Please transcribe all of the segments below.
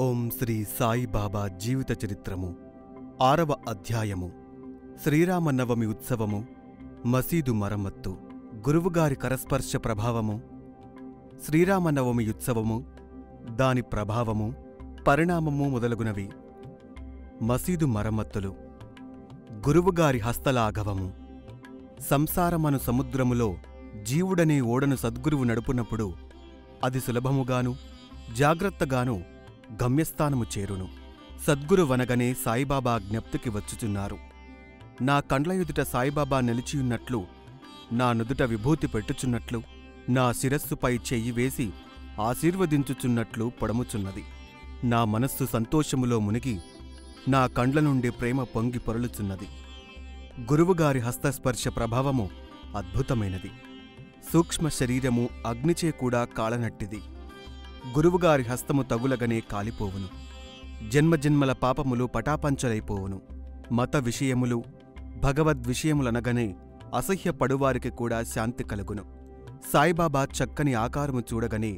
ఓం శ్రీ సాయిబాబా జీవిత చరిత్రము 6వ అధ్యాయము శ్రీరామనవమి ఉత్సవము మసీదు మరమ్మత్తు గురువుగారి కరస్పర్శ ప్రభావము శ్రీరామనవమి ఉత్సవము దాని ప్రభావము పరిణామము మొదలగునవి మసీదు మరమ్మత్తులు గురువుగారి హస్తలాఘవము సంసారమను సముద్రములో జీవుడనే ఓడను సద్గురువు నడుపునప్పుడు అది సులభముగాను జాగ్రత్తగాను గమ్యస్థానము చేరును. సద్గురువనగనే సాయిబాబా జ్ఞప్తికి వచ్చుచున్నారు. నా కండ్ల ఎదుట సాయిబాబా నిలిచియున్నట్లు, నా నుదుట విభూతి పెట్టుచున్నట్లు, నా శిరస్సుపై చెయ్యి వేసి ఆశీర్వదించుచున్నట్లు పొడముచున్నది. నా మనస్సు సంతోషములో మునిగి నా కండ్ల నుండి ప్రేమ పొంగి పొరలుచున్నది. గురువుగారి హస్తస్పర్శ ప్రభావము అద్భుతమైనది. సూక్ష్మ శరీరము అగ్నిచే కూడా కాళనట్టిది. గురువుగారి హస్తము తగులగనే కాలిపోవును. జన్మజన్మల పాపములు పటాపంచలైపోవును. మత విషయములు భగవద్విషయములనగనే అసహ్యపడువారికి కూడా శాంతి కలుగును. సాయిబాబా చక్కని ఆకారము చూడగనే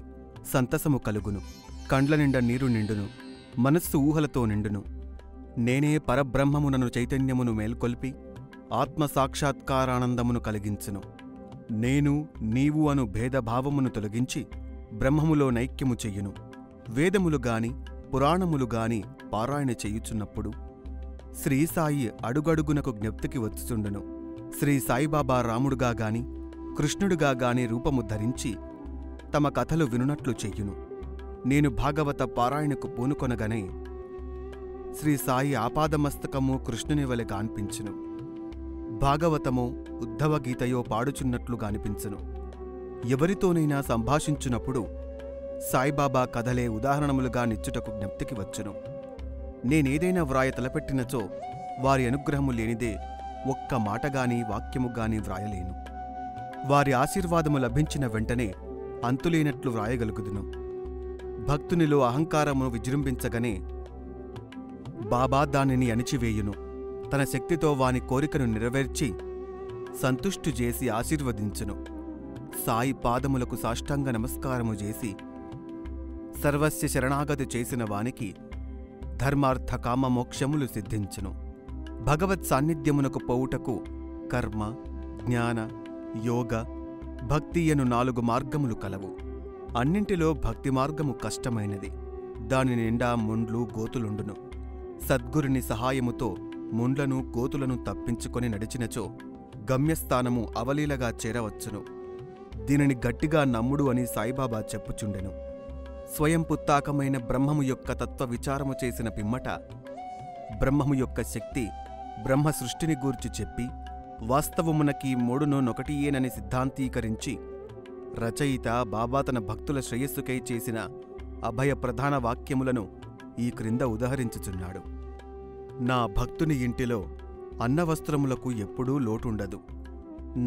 సంతసము కలుగును. కండ్లనిండ నీరు నిండును. మనస్సు ఊహలతో నిండును. నేనే పరబ్రహ్మమునను చైతన్యమును మేల్కొల్పి ఆత్మసాక్షాత్కారానందమును కలిగించును. నేను నీవు అను భేదభావమును తొలగించి బ్రహ్మములో నైక్యము చెయ్యును. వేదములుగాని పురాణములుగాని పారాయణ చేయుచున్నప్పుడు శ్రీసాయి అడుగడుగునకు జ్ఞప్తికి వచ్చుచుండును. శ్రీ సాయిబాబా రాముడుగా గాని కృష్ణుడుగా గాని రూపము ధరించి తమ కథలు వినునట్లు చెయ్యును. నేను భాగవత పారాయణకు పూనుకొనగనే శ్రీ సాయి ఆపాదమస్తకము కృష్ణుని వలె గాన్పించును. భాగవతమో ఉద్ధవగీతయో పాడుచున్నట్లు గానిపించును. ఎవరితోనైనా సంభాషించునప్పుడు సాయిబాబా కథలే ఉదాహరణములుగా నిచ్చుటకు జ్ఞప్తికి వచ్చును. నేనేదైనా వ్రాయ తలపెట్టినచో వారి అనుగ్రహము లేనిదే ఒక్క మాటగాని వాక్యముగాని వ్రాయలేను. వారి ఆశీర్వాదము లభించిన వెంటనే అంతులేనట్లు వ్రాయగలుగుదును. భక్తునిలో అహంకారమును విజృంభించగనే బాబా దానిని అణిచివేయును. తన శక్తితో వాని కోరికను నెరవేర్చి సంతుష్టు చేసి ఆశీర్వదించును. సాయి పాదములకు సాష్టాంగ నమస్కారము చేసి సర్వస్య శరణాగతి చేసిన వానికి ధర్మార్థ కామ మోక్షములు సిద్ధించును. భగవత్ సాన్నిధ్యమునకు పోవుటకు కర్మ, జ్ఞాన, యోగ, భక్తి అను 4 మార్గములు కలవు. అన్నింటిలో భక్తి మార్గము కష్టమైనది. దాని నిండా ముండ్లు గోతులుండును. సద్గురుని సహాయముతో ముండ్లను గోతులను తప్పించుకొని నడిచినచో గమ్యస్థానము అవలీలగా చేరవచ్చును. దీనిని గట్టిగా నమ్ముడు అని సాయిబాబా చెప్పుచుండెను. స్వయం పుత్తాకమైన బ్రహ్మము యొక్క తత్వ విచారము చేసిన పిమ్మట బ్రహ్మము యొక్క శక్తి బ్రహ్మ సృష్టిని గూర్చి చెప్పి వాస్తవమునకి 3 సిద్ధాంతీకరించి రచయిత బాబా తన భక్తుల శ్రేయస్సుకై చేసిన అభయ ప్రధాన వాక్యములను ఈ క్రింద ఉదహరించుచున్నాడు. నా భక్తుని ఇంటిలో అన్నవస్త్రములకు ఎప్పుడూ లోటుండదు.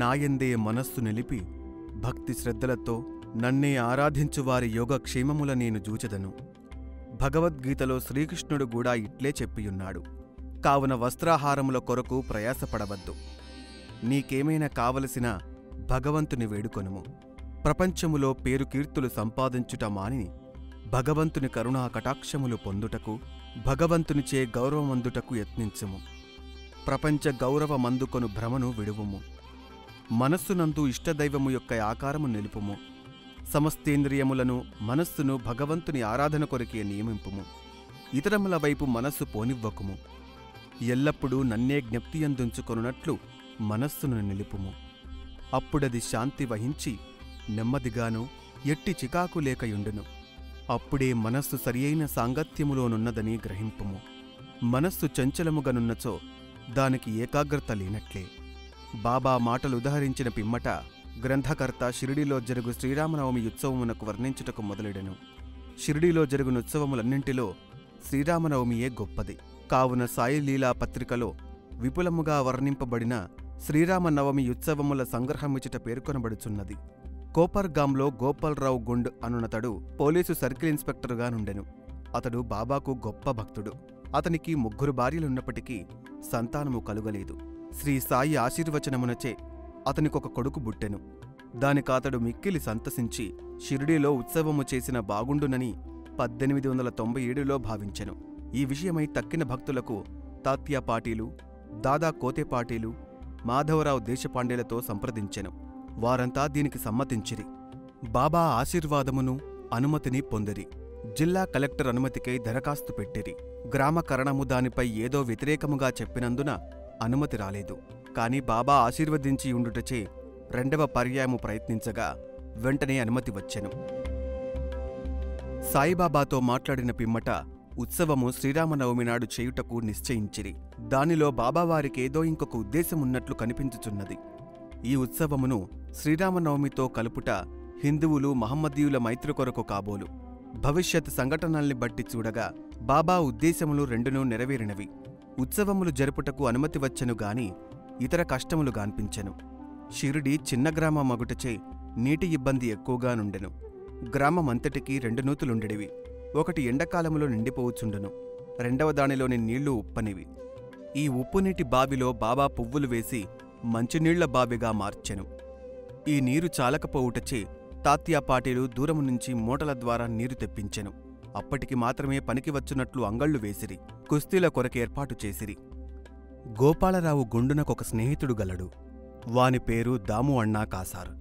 నాయందే మనస్సు నిలిపి భక్తి శ్రద్ధలతో నన్నే ఆరాధించువారి యోగక్షేమముల నేను జూచెదను. భగవద్గీతలో శ్రీకృష్ణుడు కూడా ఇట్లే చెప్పియున్నాడు. కావున వస్త్రాహారముల కొరకు ప్రయాసపడవద్దు. నీకేమైనా కావలసినా భగవంతుని వేడుకొనుము. ప్రపంచములో పేరు కీర్తులు సంపాదించుట మాని భగవంతుని కరుణా కటాక్షములు పొందుటకు భగవంతునిచే గౌరవమందుటకు యత్నించుము. ప్రపంచ గౌరవమందుకొను భ్రమను విడువుము. మనస్సునందు ఇష్టదైవము యొక్క ఆకారము నిలుపుము. సమస్తేంద్రియములను మనస్సును భగవంతుని ఆరాధన కొరకే నియమింపుము. ఇతరముల వైపు మనస్సు పోనివ్వకుము. ఎల్లప్పుడూ నన్నే జ్ఞప్తియందుంచుకొనున్నట్లు మనస్సును నిలుపుము. అప్పుడది శాంతి వహించి నెమ్మదిగాను ఎట్టి చికాకు లేకయుండును. అప్పుడే మనస్సు సరియైన సాంగత్యములోనున్నదని గ్రహింపుము. మనస్సు చంచలముగనున్నచో దానికి ఏకాగ్రత లేనట్లే. బాబా మాటలు ఉదహరించిన పిమ్మట గ్రంథకర్త షిరిడీలో జరుగు శ్రీరామనవమి ఉత్సవమునకు వర్ణించుటకు మొదలెడెను. షిరిడీలో జరుగునుత్సవములన్నింటిలో శ్రీరామనవమియే గొప్పది. కావున సాయిలీలా పత్రికలో విపులముగా వర్ణింపబడిన శ్రీరామనవమి ఉత్సవముల సంగ్రహమిచుట పేర్కొనబడుచున్నది. కోపర్గాంలో గోపాలరావు గుండ్ అనునతడు పోలీసు సర్కిల్ ఇన్స్పెక్టరుగా నుండెను. అతడు బాబాకు గొప్ప భక్తుడు. అతనికి 3 భార్యలున్నప్పటికీ సంతానము కలుగలేదు. శ్రీ సాయి ఆశీర్వచనమునచే అతనికొక కొడుకు బుట్టెను. దానికాతడు మిక్కిలి సంతసించి షిరిడీలో ఉత్సవము చేసిన బాగుండునని 1897లో భావించెను. ఈ విషయమై తక్కిన భక్తులకు తాత్యా పాటీలు, దాదా కోతే పాటీలు, మాధవరావు దేశపాండేలతో సంప్రదించెను. వారంతా దీనికి సమ్మతించిరి. బాబా ఆశీర్వాదమును అనుమతిని పొందిరి. జిల్లా కలెక్టర్ అనుమతికై దరఖాస్తు పెట్టిరి. గ్రామకరణము దానిపై ఏదో వ్యతిరేకముగా చెప్పినందున అనుమతి రాలేదు. కాని బాబా ఆశీర్వదించి ఉండుటచే రెండవ పర్యాయము ప్రయత్నించగా వెంటనే అనుమతి వచ్చెను. సాయిబాబాతో మాట్లాడిన పిమ్మట ఉత్సవము శ్రీరామనవమి నాడు చేయుటకు నిశ్చయించిరి. దానిలో బాబావారికేదో ఇంకొక ఉద్దేశమున్నట్లు కనిపించుచున్నది. ఈ ఉత్సవమును శ్రీరామనవమితో కలుపుట హిందువులు మహమ్మదీయుల మైత్రి కొరకు కాబోలు. భవిష్యత్ సంఘటనల్ని బట్టి చూడగా బాబా ఉద్దేశములు రెండునూ నెరవేరినవి. ఉత్సవములు జరుపుటకు అనుమతి వచ్చెను గాని ఇతర కష్టములు గాన్పించెను. షిరిడి చిన్న గ్రామమగుటచే నీటి ఇబ్బంది ఎక్కువగా నుండెను. గ్రామమంతటికీ 2 నూతులుండెడివి. ఒకటి ఎండకాలములో నిండిపోవుచుండును, రెండవ దానిలోని నీళ్లు ఉప్పనివి. ఈ ఉప్పునీటి బావిలో బాబా పువ్వులు వేసి మంచినీళ్ల బావిగా మార్చెను. ఈ నీరు చాలకపోవుటచే తాత్యా పాటీలు దూరము నుంచి మూటల ద్వారా నీరు తెప్పించెను. అప్పటికి మాత్రమే పనికి వచ్చునట్లు అంగళ్ళు వేసిరి. కుస్తీల కొరకేర్పాటు చేసిరి. గోపాలరావు గుండునకొక స్నేహితుడు గలడు. వాని పేరు దాము అన్నా కాసార్.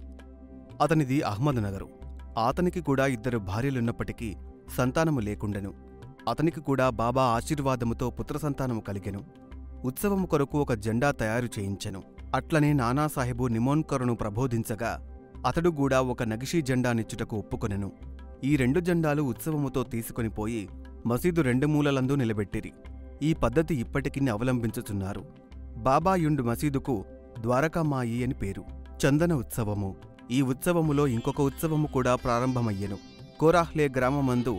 అతనిది అహ్మద్నగరు. అతనికి కూడా 2 భార్యలున్నప్పటికీ సంతానము లేకుండెను. అతనికి కూడా బాబా ఆశీర్వాదముతో పుత్రసంతానము కలిగెను. ఉత్సవము కొరకు ఒక జెండా తయారు చేయించెను. అట్లనే నానాసాహెబు నిమోన్కరును ప్రబోధించగా అతడు కూడా ఒక నగిషీ జెండానిచ్చుటకు ఒప్పుకొనెను. ఈ 2 జెండాలు ఉత్సవముతో తీసుకొనిపోయి మసీదు 2 మూలలందు నిలబెట్టిరి. ఈ పద్ధతి ఇప్పటికీ అవలంబించుచున్నారు. బాబాయుండు మసీదుకు ద్వారకామాయి అని పేరు. చందన ఉత్సవము. ఈ ఉత్సవములో ఇంకొక ఉత్సవము కూడా ప్రారంభమయ్యెను. కోరాహ్లే గ్రామమందు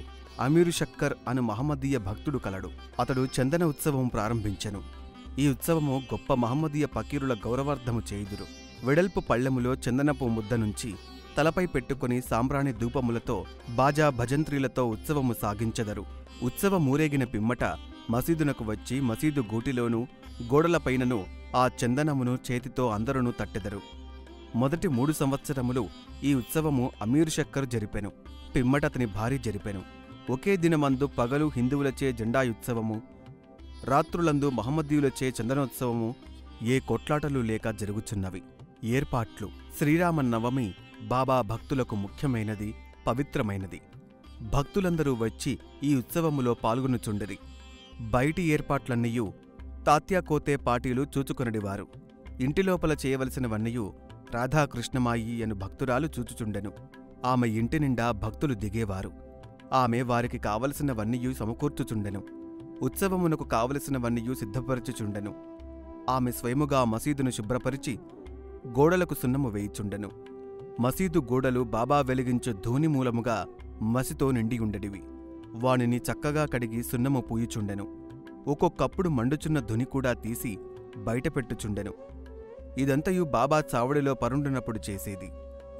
అమీరు షక్కర్ అను మహమ్మదీయ భక్తుడు కలడు. అతడు చందన ఉత్సవము ప్రారంభించెను. ఈ ఉత్సవము గొప్ప మహమ్మదీయ పకీరుల గౌరవార్థము చేయుదురు. వెడల్పు పళ్ళెములో చందనపు ముద్ద నుంచి తలపై పెట్టుకుని సాంబ్రాణి ధూపములతో బాజా భజంత్రీలతో ఉత్సవము సాగించెదరు. ఉత్సవమూరేగిన పిమ్మట మసీదునకు వచ్చి మసీదు గూటిలోనూ గోడలపైనను ఆ చందనమును చేతితో అందరునూ తట్టెదరు. మొదటి 3 సంవత్సరములు ఈ ఉత్సవము అమీరు షక్కర్ జరిపెను. పిమ్మటతని భార్య జరిపెను. ఒకే దినమందు పగలు హిందువులచే జెండాయుత్సవము, రాత్రులందు మహమ్మదీయులచే చందనోత్సవము ఏ కొట్లాటలు లేక జరుగుచున్నవి. ఏర్పాట్లు. శ్రీరామనవమి బాబా భక్తులకు ముఖ్యమైనది, పవిత్రమైనది. భక్తులందరూ వచ్చి ఈ ఉత్సవములో పాల్గొనుచుండిరి. బయటి ఏర్పాట్లన్నీయూ తాత్యాకోతే పాటీలు చూచుకొనడివారు. ఇంటిలోపల చేయవలసినవన్నీయూ రాధాకృష్ణమాయి అను భక్తురాలు చూచుచుండెను. ఆమె ఇంటి నిండా భక్తులు దిగేవారు. ఆమె వారికి కావలసినవన్నీయూ సమకూర్చుచుండెను. ఉత్సవమునకు కావలసినవన్నీయూ సిద్ధపరచుచుండెను. ఆమె స్వయముగా మసీదును శుభ్రపరిచి గోడలకు సున్నము వేయిచుండెను. మసీదు గోడలు బాబా వెలిగించు ధూని మూలముగా మసితో నిండియుండెడివి. వానిని చక్కగా కడిగి సున్నము పూయుచుండెను. ఒక్కొక్కప్పుడు మండుచున్న ధుని కూడా తీసి బయటపెట్టుచుండెను. ఇదంతయు బాబా చావడిలో పరుండునప్పుడు చేసేది.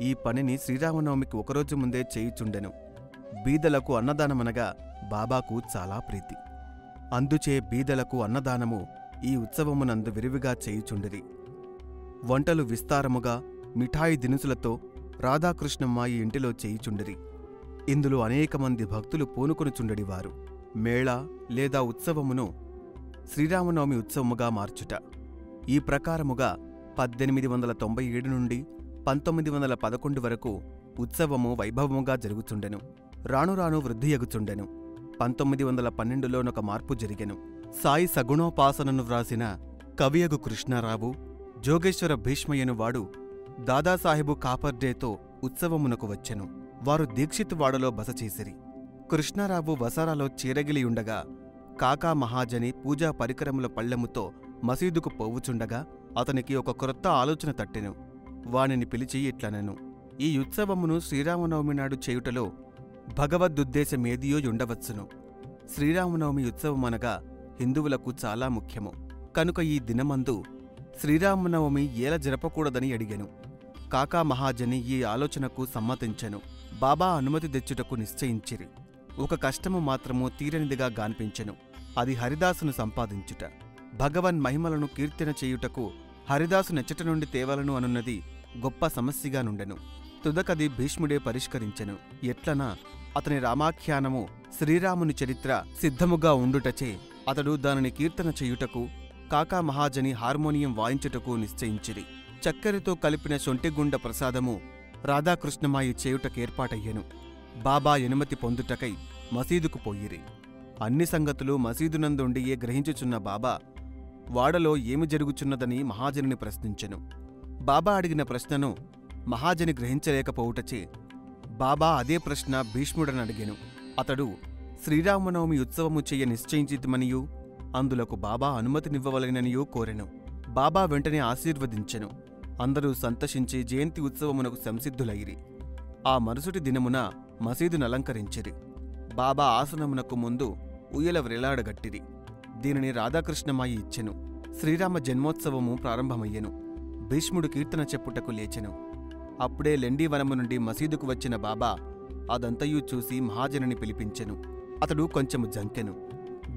ఈ పనిని శ్రీరామనవమికి ఒకరోజు ముందే చేయుచుండెను. బీదలకు అన్నదానమనగా బాబాకు చాలా ప్రీతి. అందుచే బీదలకు అన్నదానము ఈ ఉత్సవమునందు విరివిగా చేయుచుండిరి. వంటలు విస్తారముగా మిఠాయి దినుసులతో రాధాకృష్ణమ్మాయి ఇంటిలో చేయుచుండిరి. ఇందులో అనేకమంది భక్తులు పూనుకొనుచుండెడివారు. మేళా లేదా ఉత్సవమును శ్రీరామనవమి ఉత్సవముగా మార్చుట. ఈ ప్రకారముగా 1897 నుండి 1911 వరకు ఉత్సవము వైభవముగా జరుగుచుండెను. రానురాను వృద్ధియగుచుండెను. 1912లోనొక మార్పు జరిగెను. సాయి సగుణోపాసనను వ్రాసిన కవియగు కృష్ణారావు, జోగేశ్వర భీష్మయ్యనువాడు దాదాసాహెబు కాపర్డేతో ఉత్సవమునకు వచ్చెను. వారు దీక్షిత్వాడలో బస చేసిరి. కృష్ణారావు వసారాలో చీరగిలియుండగా కాకా మహాజని పూజా పరికరముల పళ్ళెముతో మసీదుకు పోవుచుండగా అతనికి ఒక క్రొత్త ఆలోచన తట్టెను. వానిని పిలిచి ఇట్లనెను: ఈ ఉత్సవమును శ్రీరామనవమి నాడు చేయుటలో భగవద్దుద్దేశమేదియో యుండవచ్చును. శ్రీరామనవమి ఉత్సవమనగా హిందువులకు చాలా ముఖ్యము. కనుక ఈ దినమందు శ్రీరామనవమి ఏల జరపకూడదని అడిగెను. కాకా మహాజని ఈ ఆలోచనకు సమ్మతించెను. బాబా అనుమతి తెచ్చుటకు నిశ్చయించిరి. ఒక కష్టము మాత్రము తీరనిదిగా గాన్పించెను. అది హరిదాసును సంపాదించుట. భగవన్ మహిమలను కీర్తన చేయుటకు హరిదాసు నెచ్చట నుండి తేవలను అనున్నది గొప్ప సమస్యగా నుండెను. తుదకది భీష్ముడే పరిష్కరించెను. ఎట్లనా అతని రామాఖ్యానము శ్రీరాముని చరిత్ర సిద్ధముగా ఉండుటచే అతడు దానిని కీర్తన చేయుటకు కాకా మహాజని హార్మోనియం వాయించుటకు నిశ్చయించిరి. చక్కెరతో కలిపిన శొంఠిగుండ ప్రసాదము రాధాకృష్ణమాయి చేయుటకేర్పాటయ్యెను. బాబా అనుమతి పొందుటకై మసీదుకు పోయిరి. అన్ని సంగతులు మసీదునందుండియే గ్రహించుచున్న బాబా వాడలో ఏమి జరుగుచున్నదని మహాజనిని ప్రశ్నించెను. బాబా అడిగిన ప్రశ్నను మహాజని గ్రహించలేకపోవుటచే బాబా అదే ప్రశ్న భీష్ముడనడిగెను. అతడు శ్రీరామనవమి ఉత్సవము చెయ్య నిశ్చయించితిమనియూ అందులకు బాబా అనుమతినివ్వవలెననియూ కోరెను. బాబా వెంటనే ఆశీర్వదించెను. అందరూ సంతసించి జయంతి ఉత్సవమునకు సంసిద్ధులైరి. ఆ మరుసటి దినమున మసీదునలంకరించిరి. బాబా ఆసనమునకు ముందు ఉయ్యల వ్రేలాడగట్టిరి. దీనిని రాధాకృష్ణమాయి ఇచ్చెను. శ్రీరామ జన్మోత్సవము ప్రారంభమయ్యెను. భీష్ముడు కీర్తన చెప్పుటకు లేచెను. అప్పుడే లెండీవనము నుండి మసీదుకు వచ్చిన బాబా అదంతయూ చూసి మహాజనిని పిలిపించెను. అతడు కొంచెము జంకెను.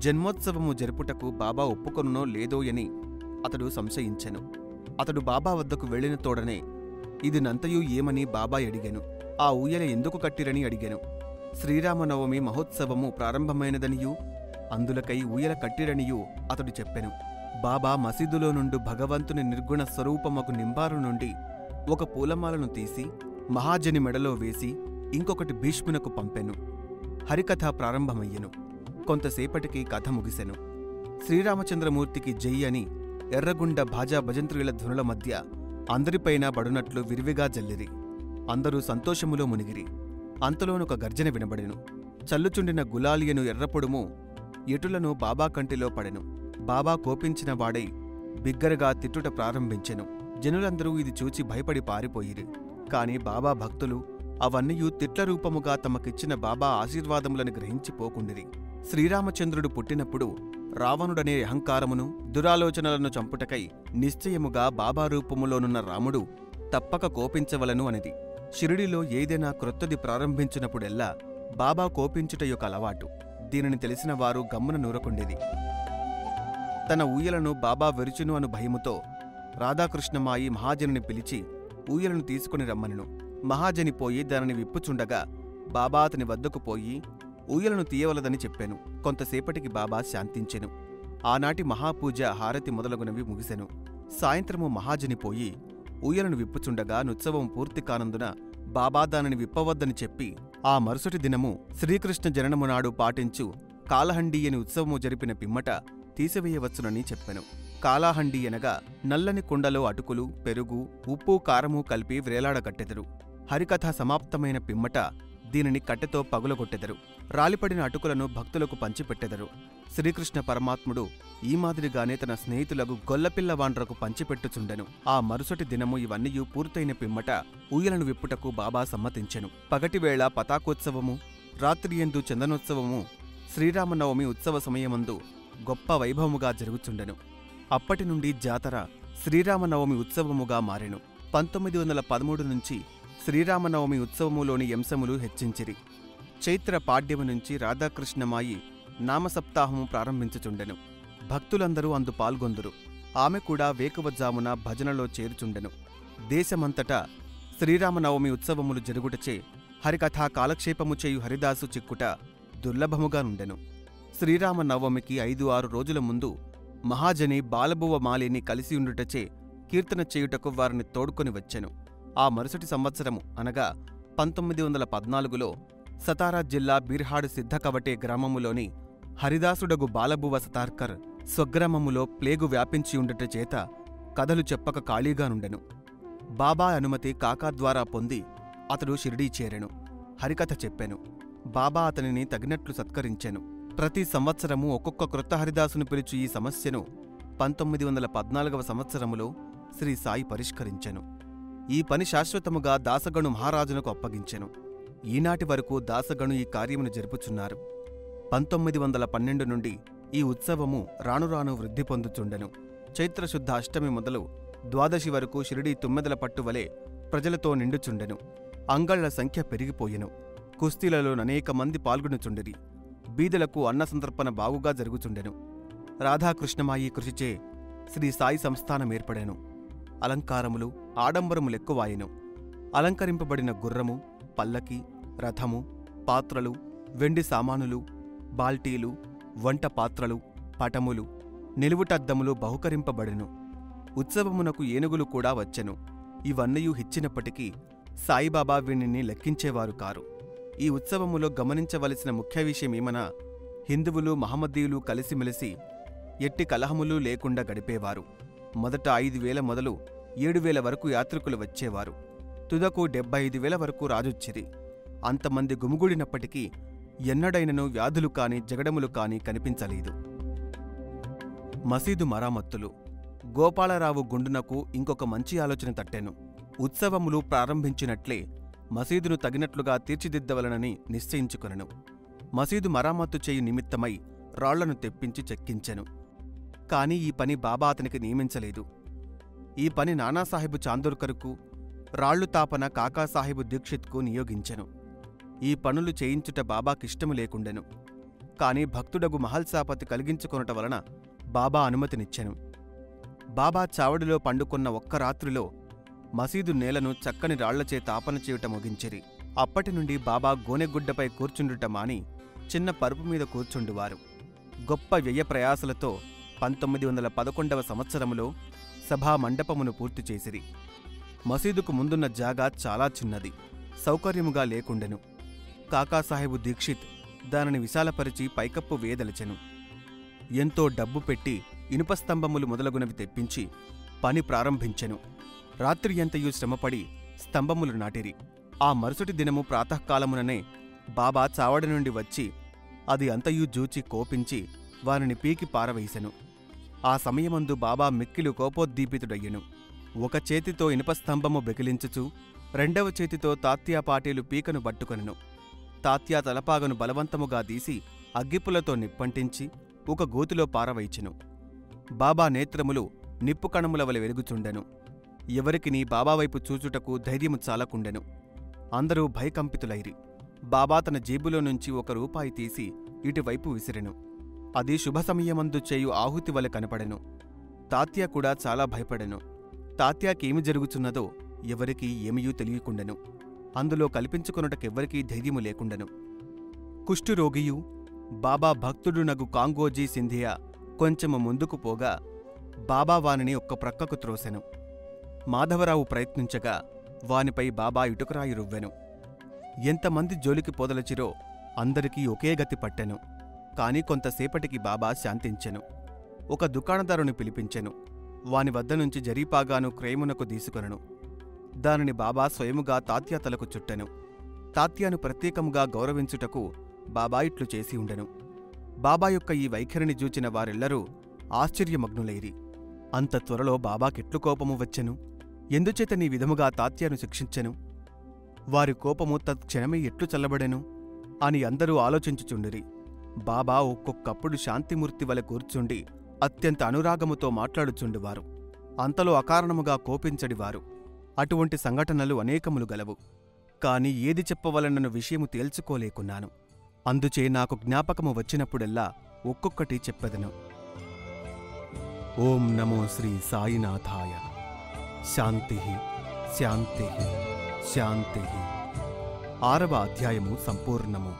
జన్మోత్సవము జరుపుటకు బాబా ఒప్పుకొనునో లేదోయని అతడు సంశయించెను. అతడు బాబా వద్దకు వెళ్లిన తోడనే ఇది నంతయూ ఏమని బాబా అడిగెను. ఆ ఊయల ఎందుకు కట్టిరని అడిగెను. శ్రీరామనవమి మహోత్సవము ప్రారంభమైనదనియూ అందులకై ఊయల కట్టిరనియూ అతడు చెప్పెను. బాబా మసీదులో నుండి భగవంతుని నిర్గుణ స్వరూపమకు నింబారు నుండి ఒక పూలమాలను తీసి మహాజని మెడలో వేసి ఇంకొకటి భీష్మునకు పంపెను. హరికథ ప్రారంభమయ్యెను. కొంతసేపటికి కథ ముగిసెను. శ్రీరామచంద్రమూర్తికి జై అని ఎర్రగుండ భాజా భజంత్రీల ధ్వనుల మధ్య అందరిపైన బడునట్లు విరివిగా జల్లిరి. అందరూ సంతోషములో మునిగిరి. అంతలోనొక గర్జన వినబడెను. చల్లుచుండిన గులాలియను ఎర్రపొడుము ఎటులను బాబా కంటిలో పడెను. బాబా కోపించిన వాడై బిగ్గరగా తిట్టుట ప్రారంభించెను. జనులందరూ ఇది చూచి భయపడి పారిపోయిరి. కాని బాబా భక్తులు అవన్నీయూ తిట్ల రూపముగా తమకిచ్చిన బాబా ఆశీర్వాదములను గ్రహించిపోకుండిరి. శ్రీరామచంద్రుడు పుట్టినప్పుడు రావణుడనే అహంకారమును దురాలోచనలను చంపుటకై నిశ్చయముగా బాబా రూపములోనున్న రాముడు తప్పక కోపించవలను అనేది. షిరిడిలో ఏదైనా క్రొత్తది ప్రారంభించినప్పుడెల్లా బాబా కోపించుట యొక్క అలవాటు. దీనిని తెలిసిన వారు గమ్మున నూరకుండేది. తన ఊయలను బాబా వెరుచును అను భయముతో రాధాకృష్ణమాయి మహాజనిని పిలిచి ఊయలను తీసుకుని రమ్మనెను. మహాజని పోయి దానిని విప్పుచుండగా బాబా అతని వద్దకు పోయి ఊయలను తీయవలదని చెప్పాను. కొంతసేపటికి బాబా శాంతించెను. ఆనాటి మహాపూజ హారతి మొదలగునవి ముగిసెను. సాయంత్రము మహాజని పోయి ఊయలను విప్పుచుండగా నుత్సవం పూర్తి కానందున బాబా దానిని విప్పవద్దని చెప్పి ఆ మరుసటి దినము శ్రీకృష్ణ జననమునాడు పాటించు కాలహండి అని ఉత్సవము జరిపిన పిమ్మట తీసివేయవచ్చునని చెప్పెను. కాలాహండి అనగా నల్లని కుండలో అటుకులు, పెరుగు, ఉప్పు, కారము కలిపి వ్రేలాడగట్టెదరు. హరికథ సమాప్తమైన పిమ్మట దీనిని కట్టెతో పగులగొట్టెదరు. రాలిపడిన అటుకులను భక్తులకు పంచిపెట్టెదరు. శ్రీకృష్ణ పరమాత్ముడు ఈ మాదిరిగానే తన స్నేహితులకు గొల్లపిల్లవాండ్రకు పంచిపెట్టుచుండెను. ఆ మరుసటి దినము ఇవన్నీయూ పూర్తయిన పిమ్మట ఊయలను విప్పుటకు బాబా సమ్మతించెను. పగటివేళ పతాకోత్సవము, రాత్రియందు చందనోత్సవము శ్రీరామనవమి ఉత్సవ సమయమందు గొప్ప వైభవముగా జరుగుచుండెను. అప్పటి నుండి జాతర శ్రీరామనవమి ఉత్సవముగా మారెను. 1913 నుంచి శ్రీరామనవమి ఉత్సవములోని అంశములు హెచ్చించిరి. చైత్ర పాడ్యము నుంచి రాధాకృష్ణమాయి నామసప్తాహము ప్రారంభించుచుండెను. భక్తులందరూ అందు పాల్గొందురు. ఆమె కూడా వేకువజామున భజనలో చేరుచుండెను. దేశమంతటా శ్రీరామనవమి ఉత్సవములు జరుగుటచే హరికథా కాలక్షేపము చేయు హరిదాసు చిక్కుట దుర్లభముగా నుండెను. శ్రీరామనవమికి 5-6 రోజుల ముందు మహాజని బాలబువ్వ మాలిని కలిసియుండుటచే కీర్తన చేయుటకు వారిని తోడుకొని వచ్చెను. ఆ మరుసటి సంవత్సరము అనగా 1914లో సతారా జిల్లా బీర్హాడ్ సిద్ధకవటే గ్రామములోని హరిదాసుడగు బాలబువ్వ సతార్కర్ స్వగ్రామములో ప్లేగు వ్యాపించియుండుట చేత కథలు చెప్పక ఖాళీగానుండెను. బాబా అనుమతి కాకా ద్వారా పొంది అతడు షిరిడీ చేరెను. హరికథ చెప్పెను. బాబా అతనిని తగినట్లు సత్కరించెను. ప్రతి సంవత్సరము ఒక్కొక్క క్రొత్త హరిదాసును పిలుచు ఈ సమస్యను 1914వ సంవత్సరములో శ్రీ సాయి పరిష్కరించెను. ఈ పని శాశ్వతముగా దాసగణు మహారాజునకు అప్పగించెను. ఈనాటి వరకు దాసగణు ఈ కార్యమును జరుపుచున్నారు. 1912 నుండి ఈ ఉత్సవము రానురాను వృద్ధి పొందుచుండెను. చైత్రశుద్ధ అష్టమి మొదలు ద్వాదశి వరకు షిరిడీ తుమ్మెదల పట్టువలే ప్రజలతో నిండుచుండెను. అంగళ్ల సంఖ్య పెరిగిపోయెను. కుస్తీలలో అనేక మంది పాల్గొనుచుండిరి. బీదలకు అన్న సంతర్పణ బాగుగా జరుగుచుండెను. రాధాకృష్ణమాయి కృషిచే శ్రీ సాయి సంస్థానమేర్పడెను. అలంకారములు, ఆడంబరములెక్కువాయెను. అలంకరింపబడిన గుర్రము, పల్లకి, రథము, పాత్రలు, వెండి సామానులు, బాల్టీలు, వంట పాత్రలు, పటములు, నిలువుటద్దములు బహుకరింపబడెను. ఉత్సవమునకు ఏనుగులు కూడా వచ్చెను. ఇవన్నయూ ఇచ్చినప్పటికీ సాయిబాబా వీనిని లెక్కించేవారు కారు. ఈ ఉత్సవములో గమనించవలసిన ముఖ్య విషయమేమనా, హిందువులు మహమ్మదీయులు కలిసిమెలిసి ఎట్టి కలహములు లేకుండా గడిపేవారు. మొదట 5,000 మొదలు 7,000 వరకు యాత్రికులు వచ్చేవారు. తుదకు 75,000 వరకు రాజొచ్చిరి. అంతమంది గుమిగూడినప్పటికీ ఎన్నడైనను వ్యాధులు కాని జగడములు కాని కనిపించలేదు. మసీదు మరామత్తులు. గోపాలరావు గుండునకు ఇంకొక మంచి ఆలోచన తట్టెను. ఉత్సవములు ప్రారంభించినట్లే మసీదును తగినట్లుగా తీర్చిదిద్దవలనని నిశ్చయించుకొనెను. మసీదు మరామత్తు చేయు నిమిత్తమై రాళ్లను తెప్పించి చెక్కించెను. కాని ఈ పని బాబా అతనికి నియమించలేదు. ఈ పని నానాసాహెబు చాందోర్కర్కు, రాళ్లు తాపన కాకాసాహెబు దీక్షిత్కు నియోగించెను. ఈ పనులు చేయించుట బాబాకిష్టము లేకుండెను. కాని భక్తుడగు మహల్సాపతి కలిగించుకొనుట వలన బాబా అనుమతినిచ్చెను. బాబా చావడిలో పండుకొన్న ఒక్క రాత్రిలో మసీదు నేలను చక్కని రాళ్లచే తాపన చేయుట ముగించిరి. అప్పటినుండి బాబా గోనెగుడ్డపై కూర్చుండుట మాని చిన్న పరుపు మీద కూర్చుండువారు. గొప్ప వ్యయప్రయాసలతో 1911వ సంవత్సరములో సభా మండపమును పూర్తి చేసిరి. మసీదుకు ముందున్న జాగా చాలా చిన్నది, సౌకర్యముగా లేకుండెను. కాకాసాహెబు దీక్షిత్ దానిని విశాలపరిచి పైకప్పు వేయదలచెను. ఎంతో డబ్బు పెట్టి ఇనుపస్తంభములు మొదలగునవి తెప్పించి పని ప్రారంభించెను. రాత్రి ఎంతయూ శ్రమపడి స్తంభములు నాటిరి. ఆ మరుసటి దినము ప్రాతఃకాలముననే బాబా చావడి నుండి వచ్చి అది అంతయూ జూచి కోపించి వారిని పీకి పారవేసెను. ఆ సమయమందు బాబా మిక్కిలి కోపోద్దీపితుడయ్యెను. ఒక చేతితో ఇనుపస్తంభము బెకిలించుచు రెండవ చేతితో తాత్యా పాటీలు పీకను పట్టుకొనెను. తాత్యా తలపాగను బలవంతముగా తీసి అగ్గిపులతో నిప్పంటించి ఒక గోతిలో పారవైచెను. బాబా నేత్రములు నిప్పుకణముల వలె వెలుగుచుండెను. ఎవరికినీ బాబావైపు చూచుటకు ధైర్యము చాలకుండెను. అందరూ భయకంపితులైరి. బాబా తన జేబులో నుంచి ₹1 తీసి ఇటువైపు విసిరెను. అది శుభ సమయమందు చేయు ఆహుతి వలె కనపడెను. తాత్యా కూడా చాలా భయపడెను. తాత్యాకేమి జరుగుచున్నదో ఎవరికీ ఏమీయూ తెలియకుండెను. అందులో కల్పించుకొనుటకెవ్వరికీ ధైర్యము లేకుండెను. కుష్ఠురోగియు బాబా భక్తుడునగు కాంగోజీ సింధియా కొంచెము ముందుకు పోగా బాబా వానిని ఒక్క ప్రక్కకు త్రోసెను. మాధవరావు ప్రయత్నించగా వానిపై బాబా ఇటుకరాయి రువ్వెను. ఎంతమంది జోలికి పోదలచిరో అందరికీ ఒకే గతి పట్టెను. కాని కొంతసేపటికి బాబా శాంతించెను. ఒక దుకాణదారుని పిలిపించెను. వాని వద్ద నుంచి జరీపాగాను క్రయమునకు తీసుకొనెను. దానిని బాబా స్వయముగా తాత్యా తలకు చుట్టెను. తాత్యాను ప్రత్యేకముగా గౌరవించుటకు బాబా ఇట్లు చేసి ఉండెను. బాబా యొక్క ఈ వైఖరిని చూచిన వారెల్లరూ ఆశ్చర్యమగ్నులైరి. అంత త్వరలో బాబాకెట్లు కోపము వచ్చెను? ఎందుచేత నీ విధముగా తాత్యాను శిక్షించెను? వారి కోపము తత్క్షణమే ఎట్లు చల్లబడెను అని అందరూ ఆలోచించుచుండిరి. బాబా ఒక్కొక్కప్పుడు శాంతిమూర్తి వలె కూర్చుండి అత్యంత అనురాగముతో మాట్లాడుచుండువారు. అంతలో అకారణముగా కోపించడివారు. అటువంటి సంఘటనలు అనేకములు గలవు. కాని ఏది చెప్పవలనన్న విషయము తేల్చుకోలేకున్నాను. అందుచే నాకు జ్ఞాపకము వచ్చినప్పుడెల్లా ఒక్కొక్కటి చెప్పెదను. ఓం నమో శ్రీ సాయినాథాయ. శాంతి శాంతి శాంతి. 6వ అధ్యాయము సంపూర్ణము.